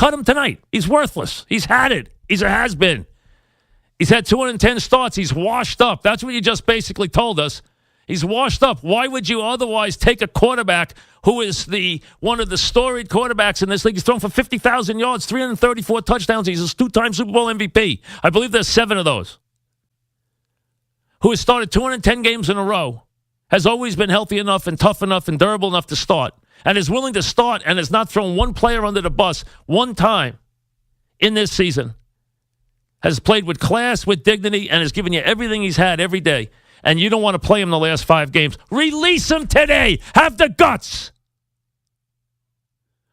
cut him tonight. He's worthless. He's had it. He's a has-been. He's had 210 starts. He's washed up. That's what you just basically told us. He's washed up. Why would you otherwise take a quarterback who is one of the storied quarterbacks in this league? He's thrown for 50,000 yards, 334 touchdowns. He's a two-time Super Bowl MVP. I believe there's 7 of those. Who has started 210 games in a row, has always been healthy enough and tough enough and durable enough to start, and is willing to start and has not thrown one player under the bus one time in this season, has played with class, with dignity, and has given you everything he's had every day. And you don't want to play him the last 5 games. Release him today. Have the guts.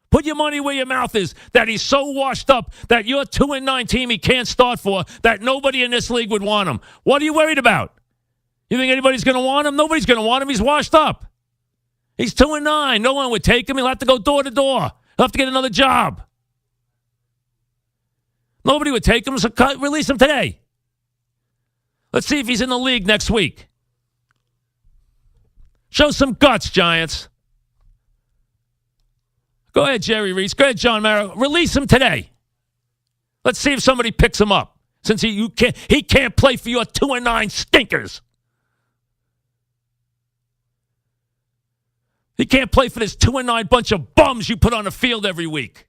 Put your money where your mouth is that he's so washed up that your 2-9 team he can't start for, that nobody in this league would want him. What are you worried about? You think anybody's going to want him? Nobody's going to want him. He's washed up. He's 2-9. No one would take him. He'll have to go door to door. He'll have to get another job. Nobody would take him, so release him today. Let's see if he's in the league next week. Show some guts, Giants. Go ahead, Jerry Reese. Go ahead, John Mara. Release him today. Let's see if somebody picks him up, since he can't play for your 2-9 stinkers. He can't play for this 2-9 bunch of bums you put on the field every week.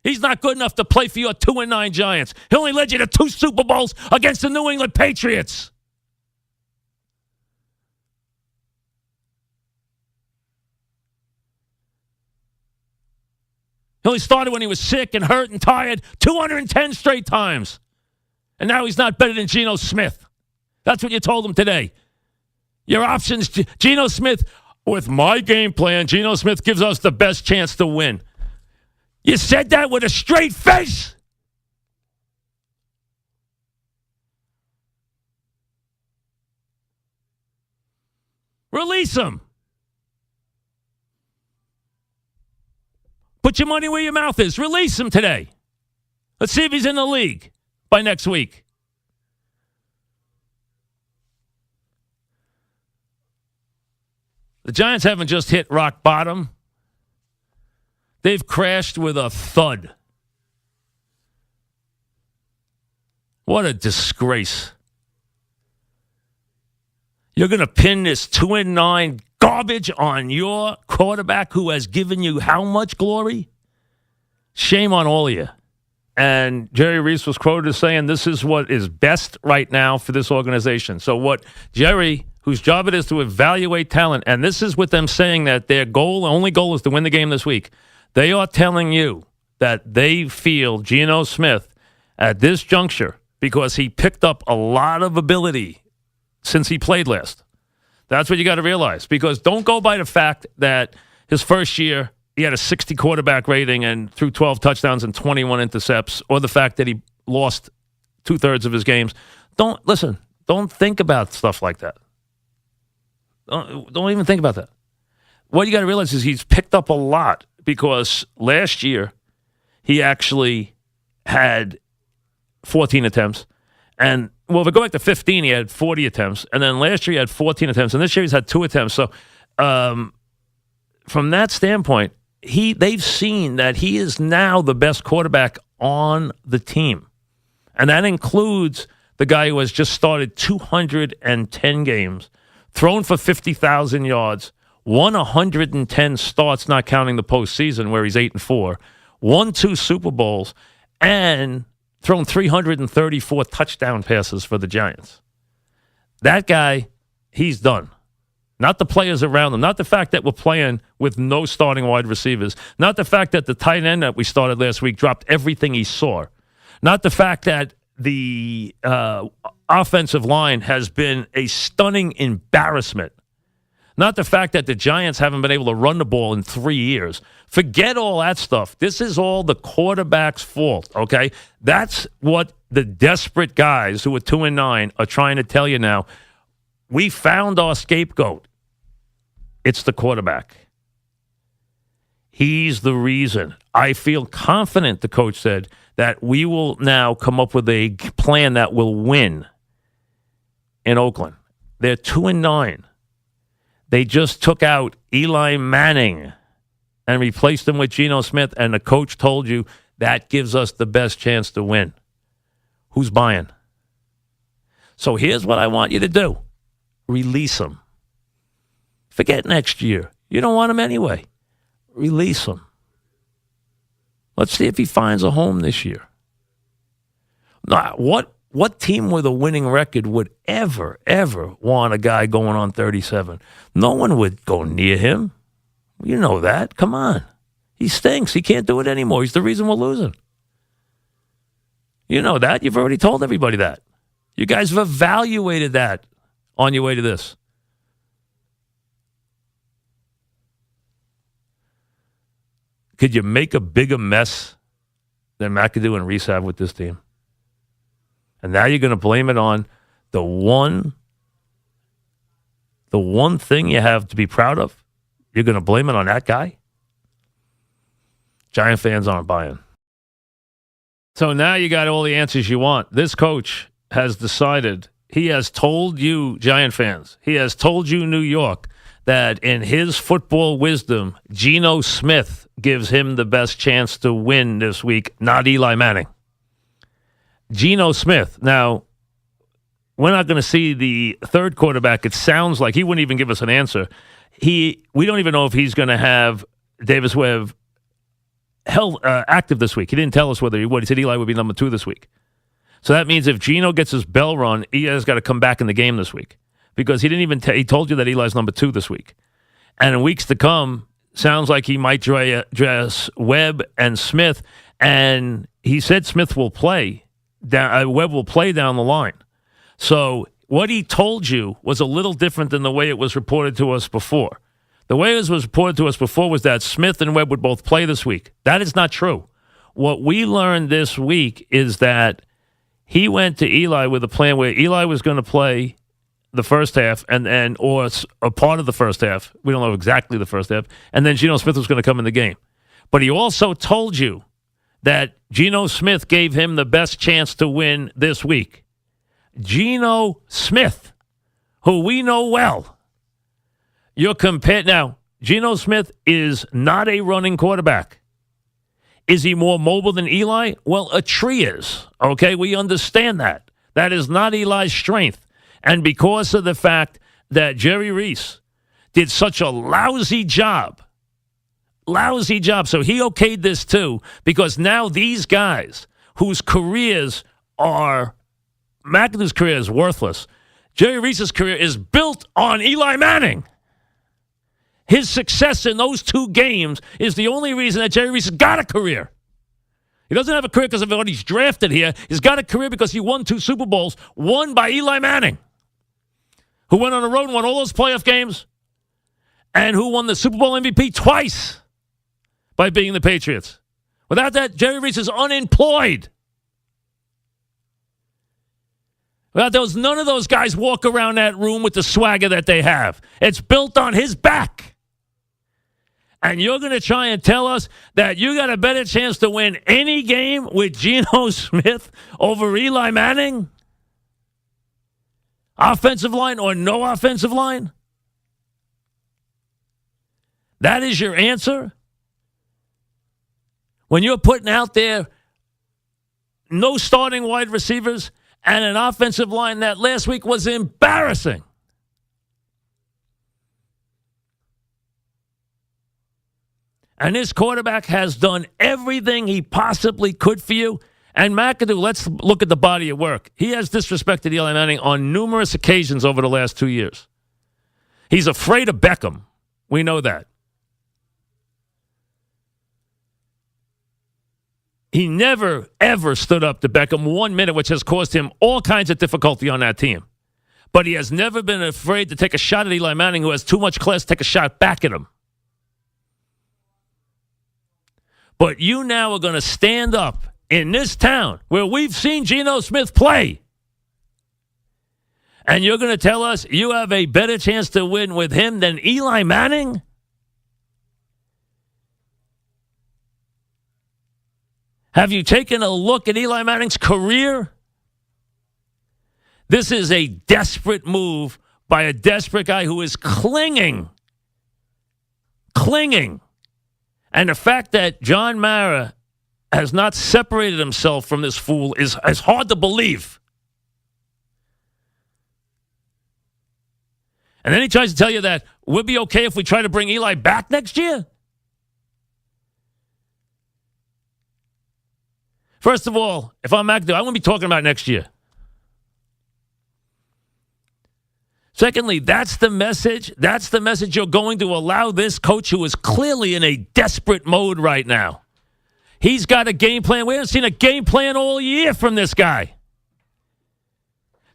He's not good enough to play for your 2-9 Giants. He only led you to 2 Super Bowls against the New England Patriots. He only started when he was sick and hurt and tired 210 straight times. And now he's not better than Gino Smith. That's what you told him today. Your options, Gino Smith, with my game plan, Gino Smith gives us the best chance to win. You said that with a straight face. Release him. Put your money where your mouth is. Release him today. Let's see if he's in the league by next week. The Giants haven't just hit rock bottom. They've crashed with a thud. What a disgrace. You're going to pin this 2-9 garbage on your quarterback who has given you how much glory? Shame on all of you. And Jerry Reese was quoted as saying this is what is best right now for this organization. So what Jerry, whose job it is to evaluate talent, and this is with them saying that their only goal is to win the game this week. They are telling you that they feel Gino Smith at this juncture, because he picked up a lot of ability since he played last. That's what you got to realize, because don't go by the fact that his first year he had a 60 quarterback rating and threw 12 touchdowns and 21 intercepts, or the fact that he lost 2/3 of his games. Don't think about stuff like that. Don't even think about that. What you got to realize is he's picked up a lot, because last year he actually had 14 attempts. And, well, if we go back to 15, he had 40 attempts. And then last year he had 14 attempts. And this year he's had 2 attempts. So from that standpoint, they've seen that he is now the best quarterback on the team. And that includes the guy who has just started 210 games, thrown for 50,000 yards, won 110 starts, not counting the postseason where he's 8-4, won 2 Super Bowls, and thrown 334 touchdown passes for the Giants. That guy, he's done. Not the players around him. Not the fact that we're playing with no starting wide receivers. Not the fact that the tight end that we started last week dropped everything he saw. Not the fact that the offensive line has been a stunning embarrassment. Not the fact that the Giants haven't been able to run the ball in 3 years. Forget all that stuff. This is all the quarterback's fault, okay? That's what the desperate guys who are 2-9 are trying to tell you now. We found our scapegoat. It's the quarterback. He's the reason. I feel confident, the coach said, that we will now come up with a plan that will win in Oakland. They're 2-9. They just took out Eli Manning. and replaced him with Gino Smith, and the coach told you that gives us the best chance to win. Who's buying? So here's what I want you to do. Release him. Forget next year. You don't want him anyway. Release him. Let's see if he finds a home this year. Now, what team with a winning record would ever want a guy going on 37? No one would go near him. You know that. Come on. He stinks. He can't do it anymore. He's the reason we're losing. You know that. You've already told everybody that. You guys have evaluated that on your way to this. Could you make a bigger mess than McAdoo and Reese have with this team? And now you're going to blame it on the one thing you have to be proud of? You're going to blame it on that guy? Giant fans aren't buying. So now you got all the answers you want. This coach has decided, he has told you, Giant fans, he has told you, New York, that in his football wisdom, Gino Smith gives him the best chance to win this week, not Eli Manning. Gino Smith. Now, we're not going to see the third quarterback. It sounds like he wouldn't even give us an answer. We don't even know if he's going to have Davis Webb active this week. He didn't tell us whether he would. He said Eli would be number 2 this week. So that means if Gino gets his bell run, he has got to come back in the game this week. Because he didn't even he told you that Eli's number 2 this week. And in weeks to come, sounds like he might dress Webb and Smith. And he said Smith will play. Webb will play down the line. So what he told you was a little different than the way it was reported to us before. The way it was reported to us before was that Smith and Webb would both play this week. That is not true. What we learned this week is that he went to Eli with a plan where Eli was going to play the first half or a part of the first half. We don't know exactly the first half. And then Gino Smith was going to come in the game. But he also told you that Gino Smith gave him the best chance to win this week. Gino Smith, who we know well. Now, Gino Smith is not a running quarterback. Is he more mobile than Eli? Well, a tree is. Okay, we understand that. That is not Eli's strength. And because of the fact that Jerry Reese did such a lousy job, so he okayed this too, because now these guys whose careers are, McAdoo's career is worthless. Jerry Reese's career is built on Eli Manning. His success in those 2 games is the only reason that Jerry Reese has got a career. He doesn't have a career because of what he's drafted here. He's got a career because he won 2 Super Bowls, won by Eli Manning, who went on the road and won all those playoff games, and who won the Super Bowl MVP twice by beating the Patriots. Without that, Jerry Reese is unemployed. Without those, none of those guys walk around that room with the swagger that they have. It's built on his back. And you're going to try and tell us that you got a better chance to win any game with Gino Smith over Eli Manning? Offensive line or no offensive line? That is your answer? When you're putting out there no starting wide receivers and an offensive line that last week was embarrassing. And this quarterback has done everything he possibly could for you. And McAdoo, let's look at the body of work. He has disrespected Eli Manning on numerous occasions over the last 2 years. He's afraid of Beckham. We know that. He never, ever stood up to Beckham 1 minute, which has caused him all kinds of difficulty on that team. But he has never been afraid to take a shot at Eli Manning, who has too much class, take a shot back at him. But you now are going to stand up in this town where we've seen Gino Smith play. And you're going to tell us you have a better chance to win with him than Eli Manning? Have you taken a look at Eli Manning's career? This is a desperate move by a desperate guy who is clinging And the fact that John Mara has not separated himself from this fool is hard to believe. And then he tries to tell you that we'll be okay if we try to bring Eli back next year. First of all, if I'm McAdoo, I wouldn't be talking about next year. Secondly, that's the message. That's the message you're going to allow this coach who is clearly in a desperate mode right now. He's got a game plan. We haven't seen a game plan all year from this guy.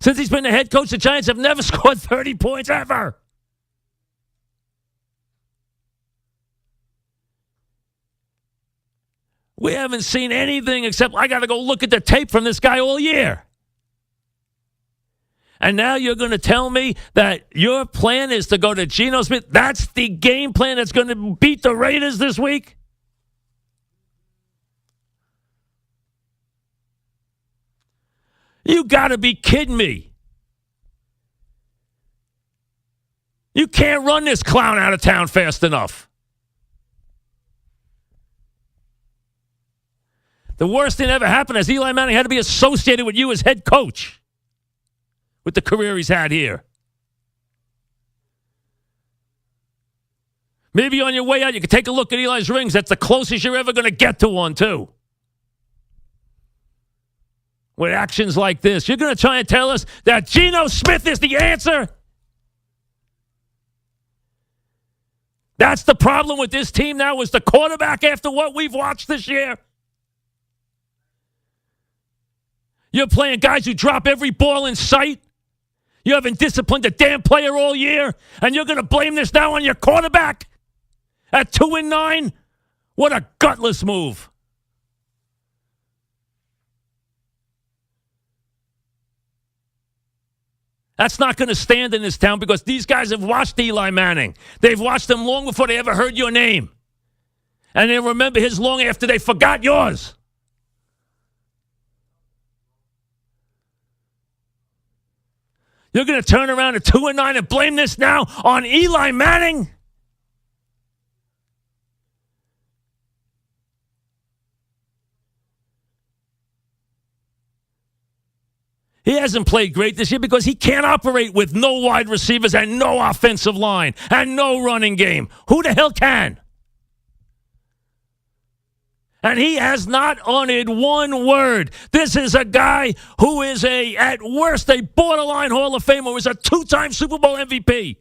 Since he's been the head coach, the Giants have never scored 30 points ever. We haven't seen anything except I got to go look at the tape from this guy all year. And now you're going to tell me that your plan is to go to Gino Smith? That's the game plan that's going to beat the Raiders this week? You got to be kidding me. You can't run this clown out of town fast enough. The worst thing that ever happened is Eli Manning had to be associated with you as head coach with the career he's had here. Maybe on your way out, you can take a look at Eli's rings. That's the closest you're ever going to get to one, too. With actions like this, you're going to try and tell us that Gino Smith is the answer? That's the problem with this team now, is the quarterback after what we've watched this year? You're playing guys who drop every ball in sight. You haven't disciplined a damn player all year, and you're going to blame this now on your quarterback? At 2-9? What a gutless move. That's not going to stand in this town because these guys have watched Eli Manning. They've watched him long before they ever heard your name. And they remember his long after they forgot yours. You're going to turn around at 2-9 and blame this now on Eli Manning? He hasn't played great this year because he can't operate with no wide receivers and no offensive line and no running game. Who the hell can? And he has not uttered one word. This is a guy who is at worst, a borderline Hall of Famer, who is a two-time Super Bowl MVP.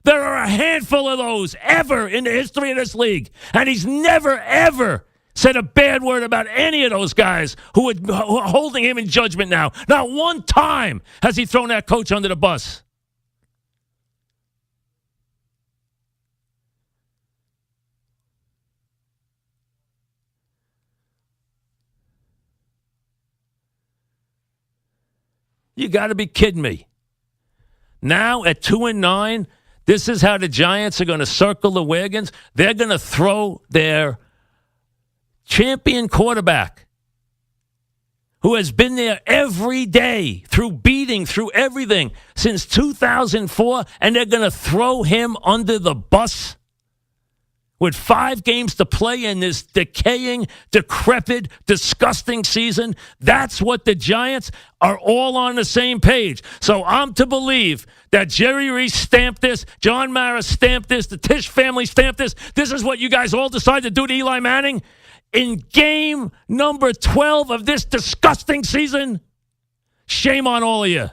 There are a handful of those ever in the history of this league. And he's never, ever said a bad word about any of those guys who are holding him in judgment now. Not one time has he thrown that coach under the bus. You got to be kidding me. Now at 2-9, this is how the Giants are going to circle the wagons. They're going to throw their champion quarterback, who has been there every day through beating, through everything since 2004, and they're going to throw him under the bus with 5 games to play in this decaying, decrepit, disgusting season. That's what the Giants are all on the same page. So I'm to believe that Jerry Reese stamped this, John Mara stamped this, the Tisch family stamped this. This is what you guys all decided to do to Eli Manning in game number 12 of this disgusting season? Shame on all of you.